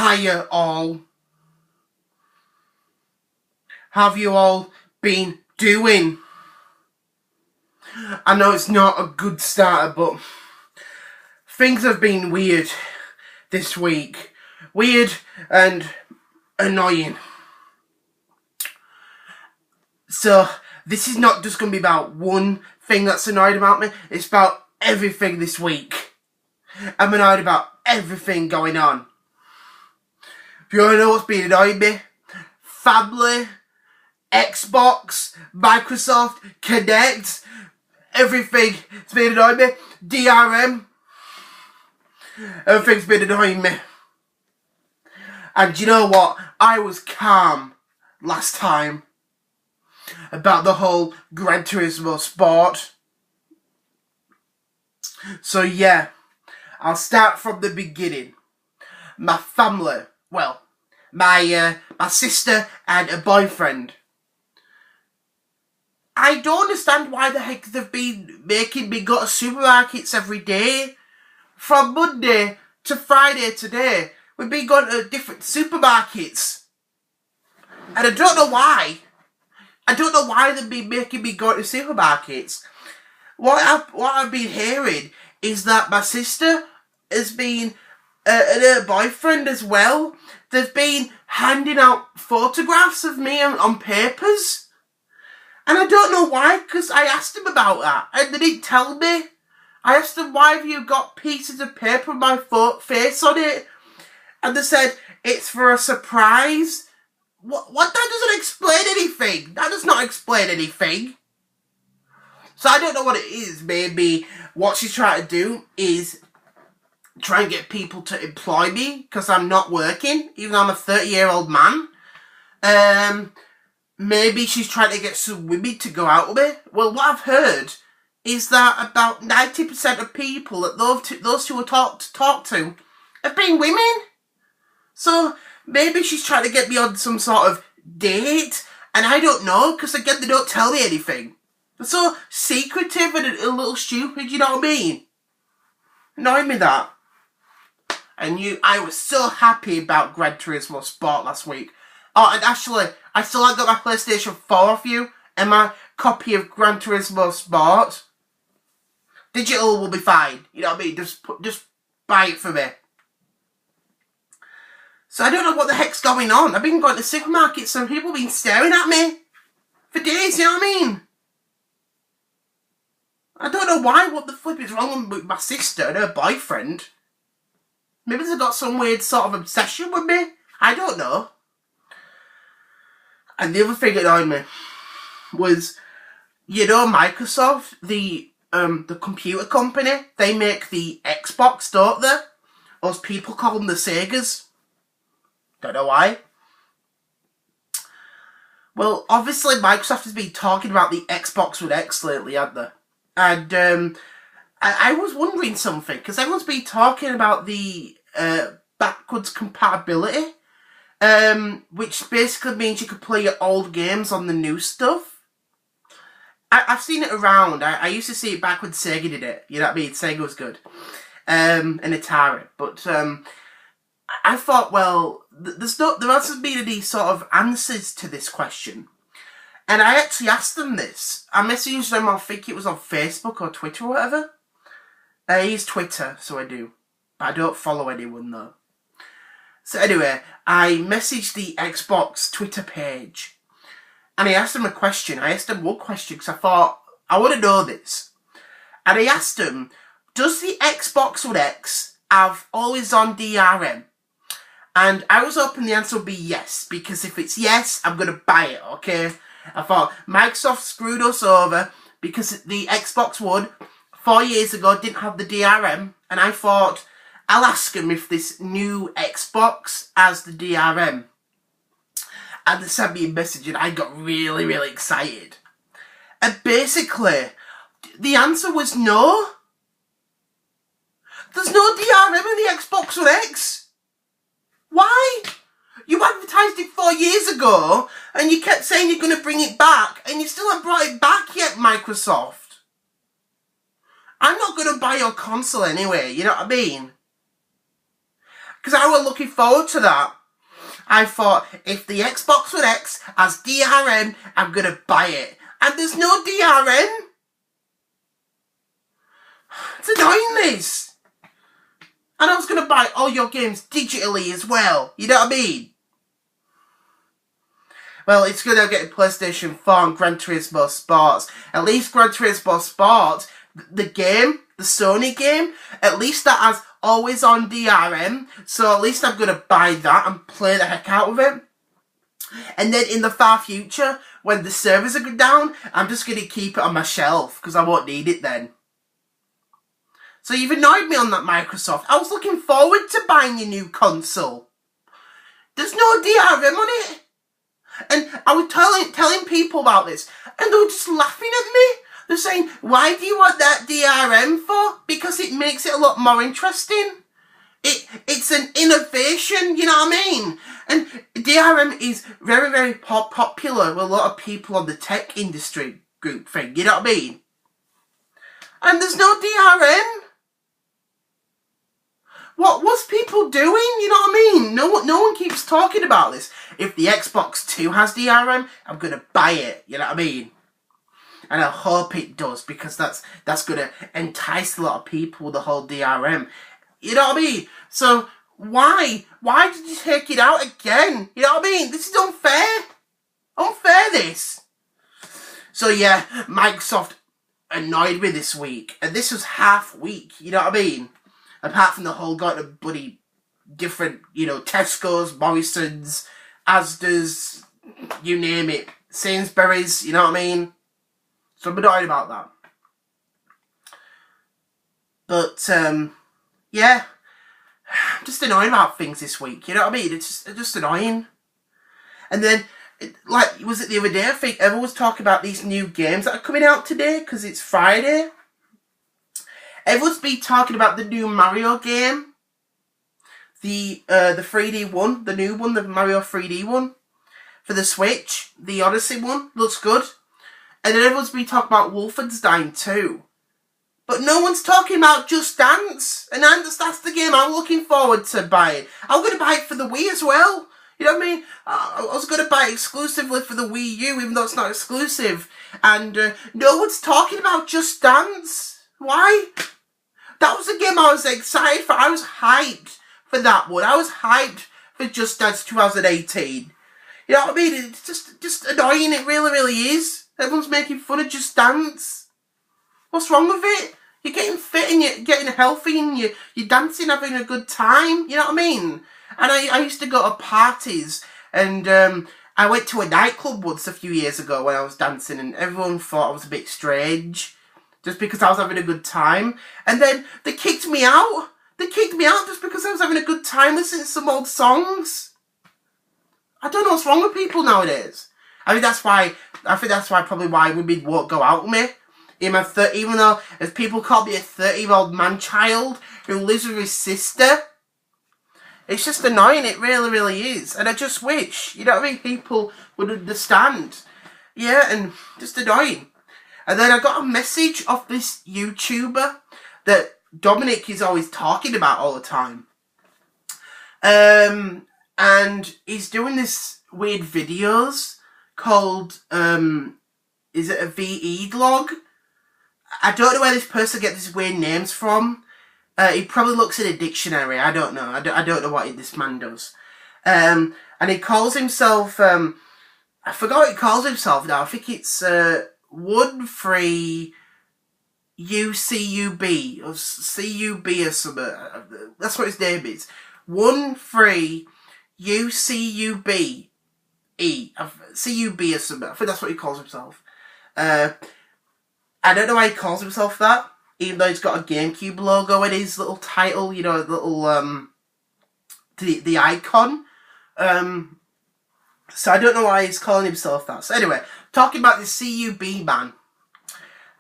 Hiya all. How have you all been doing? I know it's not a good starter, but things have been weird this week. Weird and annoying. So, this is not just going to be about one thing that's annoyed about me. It's about everything this week. I'm annoyed about everything going on. If you want to know what's been annoying me, family, Xbox, Microsoft, Connect, everything has been annoying me. DRM, everything's been annoying me. And you know what? I was calm last time about the whole Gran Turismo sport. So yeah, I'll start from the beginning. My family, well, my sister and a boyfriend. I don't understand why the heck they've been making me go to supermarkets every day. From Monday to Friday today, we've been going to different supermarkets. And I don't know why. I don't know why they've been making me go to supermarkets. What I've been hearing is that my sister has been, and her boyfriend as well, they've been handing out photographs of me on papers. And I don't know why, because I asked them about that, and they didn't tell me. I asked them, why have you got pieces of paper with my face on it? And they said, it's for a surprise. What? That doesn't explain anything. That does not explain anything. So I don't know what it is. Maybe what she's trying to do is try and get people to employ me because I'm not working, even though I'm a 30-year-old man. Maybe she's trying to get some women to go out with me. Well, what I've heard is that about 90% of people that those two are talk to have been women. So maybe she's trying to get me on some sort of date, and I don't know, because again, they don't tell me anything. They're so secretive and a little stupid, you know what I mean? Annoying me that. I was so happy about Gran Turismo Sport last week. Oh, and actually, I still haven't got my PlayStation 4 off you, and my copy of Gran Turismo Sport. Digital will be fine, you know what I mean? Just buy it for me. So I don't know what the heck's going on. I've been going to supermarkets and people have been staring at me for days, you know what I mean? I don't know why, what the flip is wrong with my sister and her boyfriend. Maybe they've got some weird sort of obsession with me. I don't know. And the other thing that annoyed me was, you know, Microsoft, the computer company, they make the Xbox, don't they? Us people call them the Segas. Don't know why. Well, obviously Microsoft has been talking about the Xbox One X lately, haven't they? And I was wondering something, because everyone's been talking about the backwards compatibility, which basically means you could play your old games on the new stuff. I've seen it around. I used to see it back when Sega did it. You know what I mean? Sega was good. And Atari. But I thought, well, there hasn't been any sort of answers to this question. And I actually asked them this. I messaged them, I think it was on Facebook or Twitter or whatever. I use Twitter, so I do. But I don't follow anyone, though. So anyway, I messaged the Xbox Twitter page. And I asked them a question. I asked them one question because I thought, I want to know this. And I asked them, does the Xbox One X have always-on DRM? And I was hoping the answer would be yes, because if it's yes, I'm going to buy it, okay? I thought, Microsoft screwed us over because the Xbox One, 4 years ago, didn't have the DRM. And I thought, I'll ask them if this new Xbox has the DRM. And they sent me a message and I got really, really excited. And basically, the answer was no. There's no DRM in the Xbox One X. Why? You advertised it 4 years ago and you kept saying you're going to bring it back and you still haven't brought it back yet, Microsoft. I'm not going to buy your console anyway, you know what I mean? because I was looking forward to that. I thought, if the Xbox One X has DRM, I'm going to buy it. And there's no DRM. It's annoying, this. And I was going to buy all your games digitally as well. You know what I mean? Well, it's going to get PlayStation 4 and Gran Turismo Sports. At least Gran Turismo Sports, the game, the Sony game, at least that has always on DRM. So at least I'm going to buy that and play the heck out of it. And then in the far future, when the servers are down, I'm just going to keep it on my shelf because I won't need it then. So you've annoyed me on that, Microsoft. I was looking forward to buying your new console. There's no DRM on it. And I was telling people about this, and they were just laughing at me. They're saying, why do you want that DRM for? Because it makes it a lot more interesting. It's an innovation, you know what I mean? And DRM is very, very popular with a lot of people on the tech industry group thing, you know what I mean? And there's no DRM. What's people doing? You know what I mean? No one keeps talking about this. If the Xbox 2 has DRM, I'm going to buy it. You know what I mean? And I hope it does, because that's going to entice a lot of people with the whole DRM. You know what I mean? So why did you take it out again? You know what I mean? This is unfair. Unfair, this. So yeah, Microsoft annoyed me this week. And this was half week. You know what I mean? Apart from the whole got of bloody different, you know, Tesco's, Morrison's, Asda's, you name it, Sainsbury's, you know what I mean? So I'm annoyed about that. But, yeah, I'm just annoyed about things this week, you know what I mean? It's just annoying. And then, like, was it the other day, I think everyone was talking about these new games that are coming out today, because it's Friday. Everyone's been talking about the new Mario game. The 3D one, the new one, the Mario 3D one. For the Switch, the Odyssey one, looks good. And then everyone's been talking about Wolfenstein 2. But no one's talking about Just Dance. And that's the game I'm looking forward to buying. I'm going to buy it for the Wii as well. You know what I mean? I was going to buy it exclusively for the Wii U, even though it's not exclusive. And no one's talking about Just Dance. Why? That was a game I was excited for. I was hyped for that one. I was hyped for Just Dance 2018. You know what I mean? It's just annoying. It really, really is. Everyone's making fun of Just Dance. What's wrong with it? You're getting fit and you're getting healthy and you're dancing, having a good time. You know what I mean? And I used to go to parties, and I went to a nightclub once a few years ago when I was dancing, and everyone thought I was a bit strange. Just because I was having a good time. And then they kicked me out. They kicked me out just because I was having a good time listening to some old songs. I don't know what's wrong with people nowadays. I think that's why probably why women won't go out with me. Even though, as people call me, a 30-year-old man-child who lives with his sister. It's just annoying. It really, really is. And I just wish, you know what I mean, people would understand. Yeah, and just annoying. And then I got a message off this YouTuber that Dominic is always talking about all the time. And he's doing this weird videos called, is it a VE vlog? I don't know where this person gets these weird names from. He probably looks in a dictionary. I don't know. I don't know what this man does. And he calls himself, I forgot what he calls himself now. I think it's, 1-3 UCUB or CUB or something. That's what his name is. 1-3 UCUB CUB or something. I think that's what he calls himself. I don't know why he calls himself that, even though he's got a GameCube logo in his little title. You know, little the icon. So I don't know why he's calling himself that. So anyway, talking about this CUB man.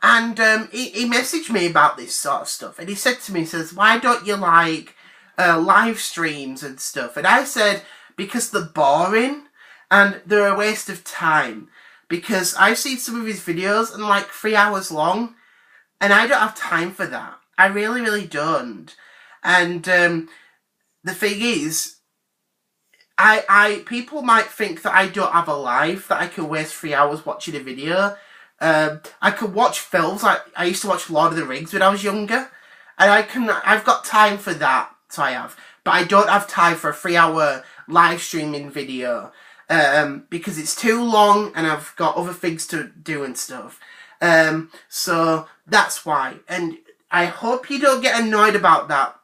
And he messaged me about this sort of stuff. And he said to me, he says, why don't you like live streams and stuff? And I said, because they're boring and they're a waste of time. Because I've seen some of his videos and like 3 hours long. And I don't have time for that. I really, really don't. And the thing is, people might think that I don't have a life, that I can waste 3 hours watching a video. I could watch films. I used to watch Lord of the Rings when I was younger, and I've got time for that, so I have. But I don't have time for a 3-hour live streaming video, because it's too long and I've got other things to do and stuff. So that's why. And I hope you don't get annoyed about that,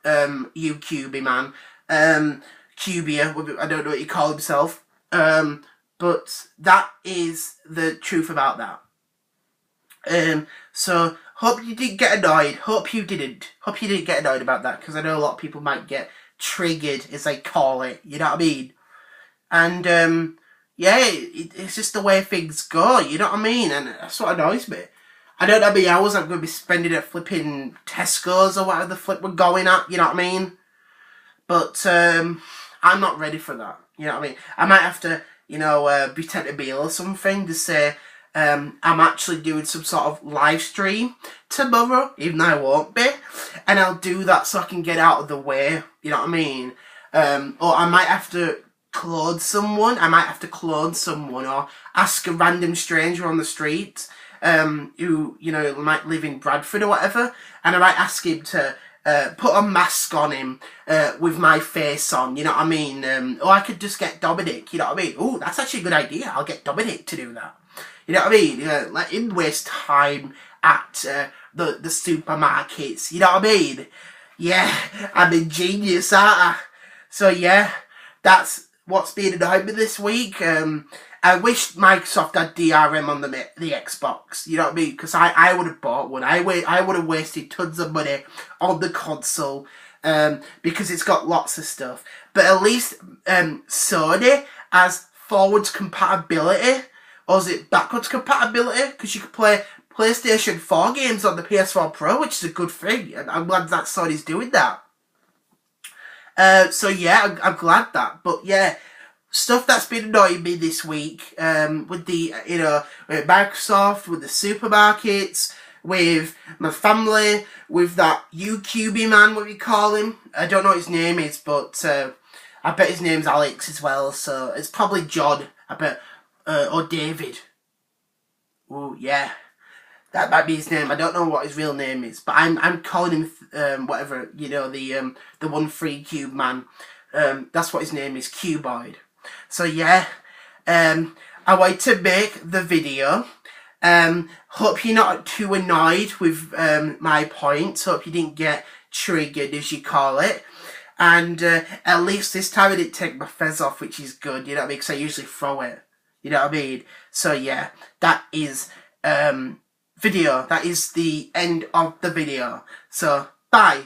you QB man. Cubia, I don't know what you call himself. But that is the truth about that. So hope you didn't get annoyed. Hope you didn't get annoyed about that, because I know a lot of people might get triggered, as they call it. You know what I mean? And yeah, it's just the way things go. You know what I mean? And that's what annoys me. I don't know how many hours I'm going to be spending at flipping Tesco's or whatever the flip we're going at. You know what I mean? But I'm not ready for that. You know what I mean? I might have to, you know, pretend to be ill or something to say I'm actually doing some sort of live stream tomorrow, even though I won't be. And I'll do that so I can get out of the way. You know what I mean? Or I might have to clone someone. I might have to clone someone or ask a random stranger on the street who, you know, might live in Bradford or whatever. And I might ask him to put a mask on him with my face on, you know what I mean? Or I could just get Dominic, you know what I mean? Oh, that's actually a good idea. I'll get Dominic to do that. You know what I mean? Let him waste time at the supermarkets, you know what I mean? Yeah, I'm ingenious, aren't I? So yeah, that's what's been annoying me this week. I wish Microsoft had DRM on the Xbox, you know what I mean? Because I would have bought one. I would have wasted tons of money on the console because it's got lots of stuff. But at least Sony has forwards compatibility, or is it backwards compatibility? Because you can play PlayStation 4 games on the PS4 Pro, which is a good thing. And I'm glad that Sony's doing that. So yeah, I'm glad that. But yeah, stuff that's been annoying me this week, with the, you know, with Microsoft, with the supermarkets, with my family, with that UQB man, what we call him. I don't know what his name is, but I bet his name's Alex as well, so it's probably John, I bet, or David. Oh yeah, that might be his name. I don't know what his real name is, but I'm calling him whatever, you know, the 1-3 man. That's what his name is, Cuboid. So yeah, I wanted to make the video. Hope you're not too annoyed with my points. Hope you didn't get triggered, as you call it. And at least this time I didn't take my fez off, which is good, you know what I mean? Because I usually throw it, you know what I mean? So yeah, that is video. That is the end of the video. So bye.